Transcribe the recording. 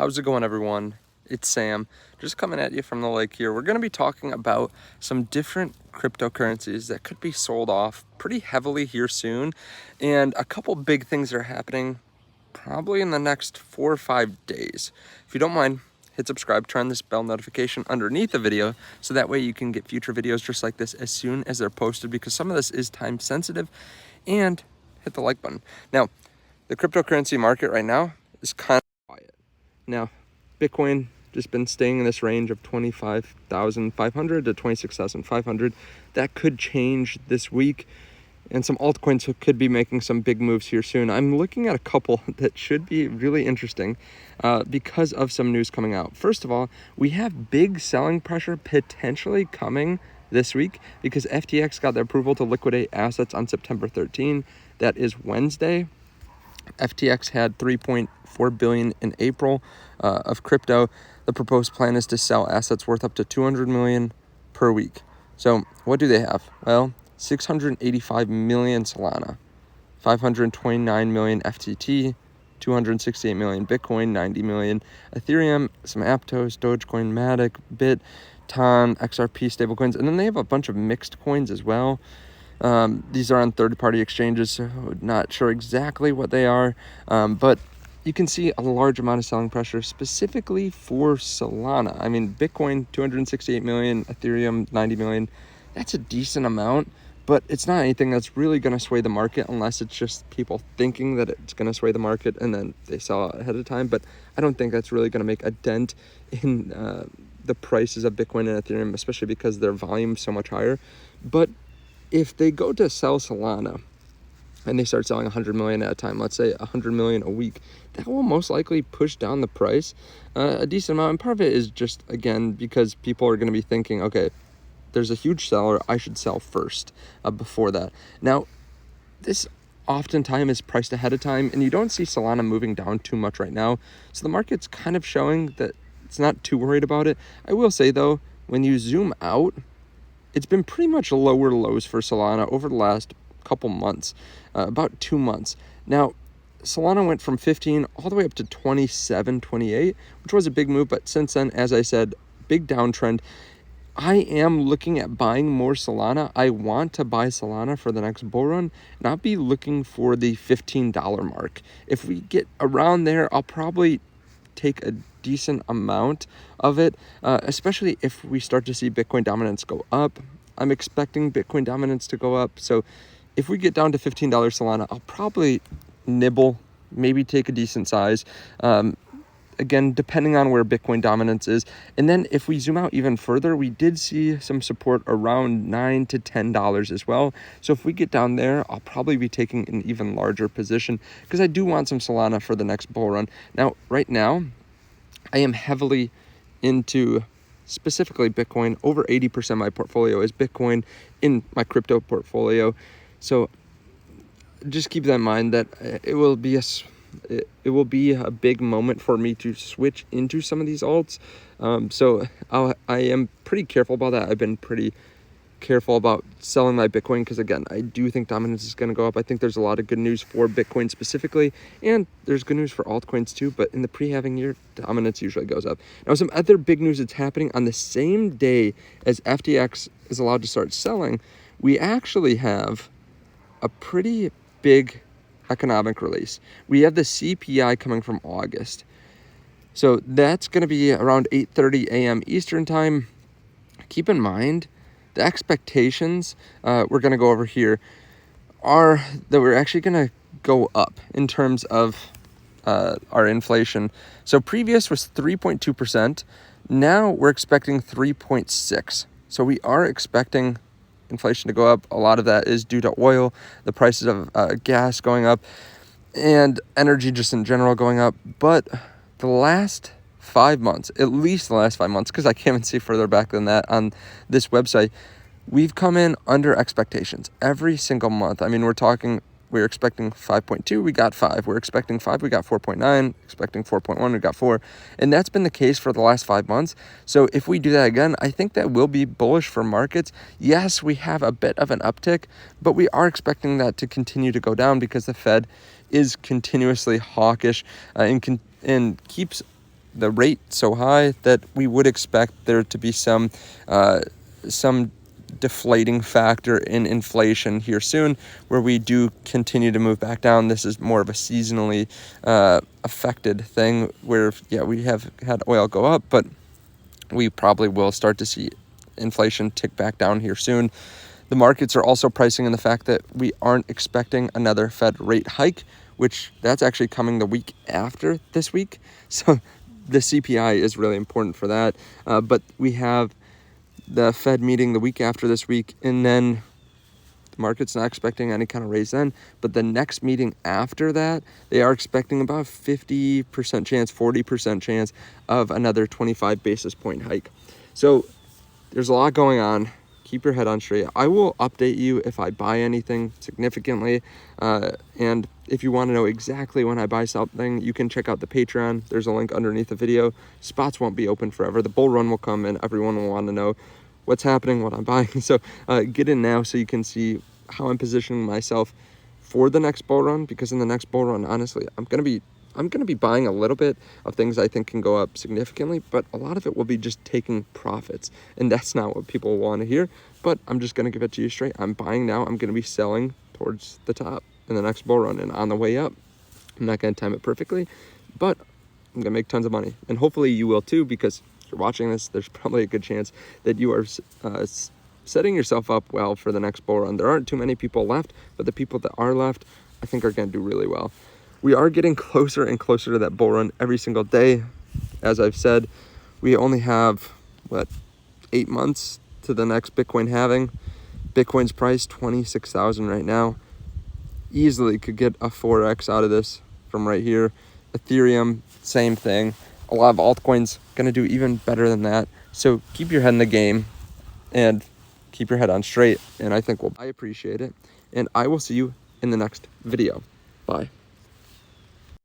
How's it going, everyone? It's Sam, just coming at you from the lake here. We're going to be talking about some different cryptocurrencies that could be sold off pretty heavily here soon, and a couple big things are happening probably in the next 4 or 5 days. If you don't mind, hit subscribe, turn this bell notification underneath the video so that way you can get future videos just like this as soon as they're posted, because some of this is time sensitive, and hit the like button. Now, the cryptocurrency market right now is kind of quiet. Now, Bitcoin just been staying in this range of 25,500 to 26,500. That could change this week, and some altcoins could be making some big moves here soon. I'm looking at a couple that should be really interesting because of some news coming out. First of all, we have big selling pressure potentially coming this week because FTX got the approval to liquidate assets on September 13. That is Wednesday. FTX had 3.4 billion in April of crypto. The proposed plan is to sell assets worth up to 200 million per week. So what do they have? Well, 685 million Solana, 529 million FTT, 268 million Bitcoin, 90 million Ethereum, some Aptos, Dogecoin, Matic, Bit, Ton, XRP stablecoins, and then they have a bunch of mixed coins as well. These are on third-party exchanges, so not sure exactly what they are, but you can see a large amount of selling pressure specifically for Solana. I mean, Bitcoin, 268 million, Ethereum, 90 million. That's a decent amount, but it's not anything that's really going to sway the market unless it's just people thinking that it's going to sway the market and then they sell ahead of time. But I don't think that's really going to make a dent in the prices of Bitcoin and Ethereum, especially because their volume is so much higher. But if they go to sell Solana and they start selling 100 million at a time, let's say 100 million a week, that will most likely push down the price a decent amount. And part of it is just, again, because people are going to be thinking, okay, there's a huge seller, I should sell first before that. Now, this oftentimes is priced ahead of time, and you don't see Solana moving down too much right now. So the market's kind of showing that it's not too worried about it. I will say, though, when you zoom out, it's been pretty much lower lows for Solana over the last couple months, about 2 months. Now, Solana went from 15 all the way up to 27, 28, which was a big move. But since then, as I said, big downtrend. I am looking at buying more Solana. I want to buy Solana for the next bull run, not be looking for the $15 mark. If we get around there, I'll probably take a decent amount of it, especially if we start to see Bitcoin dominance go up. I'm expecting Bitcoin dominance to go up. So if we get down to $15 Solana, I'll probably nibble, maybe take a decent size. Again, depending on where Bitcoin dominance is. And then if we zoom out even further, we did see some support around $9 to $10 as well. So if we get down there, I'll probably be taking an even larger position because I do want some Solana for the next bull run. Now, right now, I am heavily into specifically Bitcoin. Over 80% of my portfolio is Bitcoin in my crypto portfolio. So just keep that in mind that it will be a big moment for me to switch into some of these alts. So I am pretty careful about that. I've been pretty careful about selling my Bitcoin because, again, I do think dominance is going to go up. I think there's a lot of good news for Bitcoin specifically, and there's good news for altcoins too, but in the pre-halving year, dominance usually goes up. Now, some other big news that's happening on the same day as FTX is allowed to start selling, we actually have a pretty big economic release. We have the CPI coming from August. So that's going to be around 8:30 a.m. Eastern time. Keep in mind, the expectations we're going to go over here are that we're actually going to go up in terms of our inflation. So previous was 3.2%. Now we're expecting 3.6%. So we are expecting inflation to go up. A lot of that is due to oil, the prices of gas going up, and energy just in general going up. But the last 5 months, at least the last 5 months, because I can't even see further back than that on this website, we've come in under expectations every single month. I mean, we're expecting 5.2, we got 5. We're expecting 5, we got 4.9. Expecting 4.1, we got 4. And that's been the case for the last 5 months. So if we do that again, I think that will be bullish for markets. Yes, we have a bit of an uptick, but we are expecting that to continue to go down because the Fed is continuously hawkish and keeps the rate so high that we would expect there to be some deflating factor in inflation here soon, where we do continue to move back down. This is more of a seasonally affected thing where, yeah, we have had oil go up, but we probably will start to see inflation tick back down here soon. The markets are also pricing in the fact that we aren't expecting another Fed rate hike, which that's actually coming the week after this week. So the CPI is really important for that. But we have the Fed meeting the week after this week, and then the market's not expecting any kind of raise then. But the next meeting after that, they are expecting about 50% chance, 40% chance of another 25 basis point hike. So there's a lot going on. Keep your head on straight. I will update you if I buy anything significantly. And if you want to know exactly when I buy something, you can check out the Patreon. There's a link underneath the video. Spots won't be open forever. The bull run will come and everyone will want to know what's happening, what I'm buying. So get in now so you can see how I'm positioning myself for the next bull run, because in the next bull run, honestly, I'm going to be buying a little bit of things I think can go up significantly, but a lot of it will be just taking profits. And that's not what people want to hear, but I'm just going to give it to you straight. I'm buying now. I'm going to be selling towards the top in the next bull run and on the way up. I'm not going to time it perfectly, but I'm going to make tons of money. And hopefully you will too, because if you're watching this, there's probably a good chance that you are setting yourself up well for the next bull run. There aren't too many people left, but the people that are left, I think, are going to do really well. We are getting closer and closer to that bull run every single day. As I've said, we only have, 8 months to the next Bitcoin halving. Bitcoin's price, 26,000 right now. Easily could get a 4x out of this from right here. Ethereum, same thing. A lot of altcoins going to do even better than that. So keep your head in the game and keep your head on straight. And I appreciate it. And I will see you in the next video. Bye.